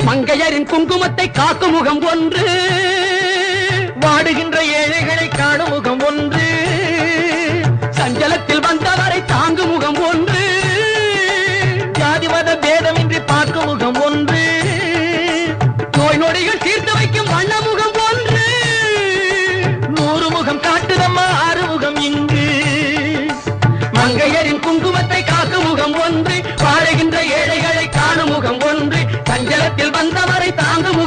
மங்கையரின் குங்குமத்தை காக்கும் முகம் ஒன்று, வாடுகின்ற ஏழைகளை காணும் முகம் ஒன்று, சஞ்சலத்தில் வந்தவரை தாங்கும் முகம் ஒன்று, ஜாதி மத பேதமின்றி பார்க்கும் முகம் ஒன்று, நோய் நொடிகள் தீர்த்து வைக்கும் வண்ண முகம் ஒன்று, 100 முகம் காட்டுதம்மா ஆறுமுகம் இங்கு. மங்கையரின் குங்குமத்தை காக்கும் முகம் ஒன்று, வாழுகின்ற ஏழைகளை காணும் முகம் ஒன்று, சஞ்சலத்தில் வந்தவரை தாங்கும்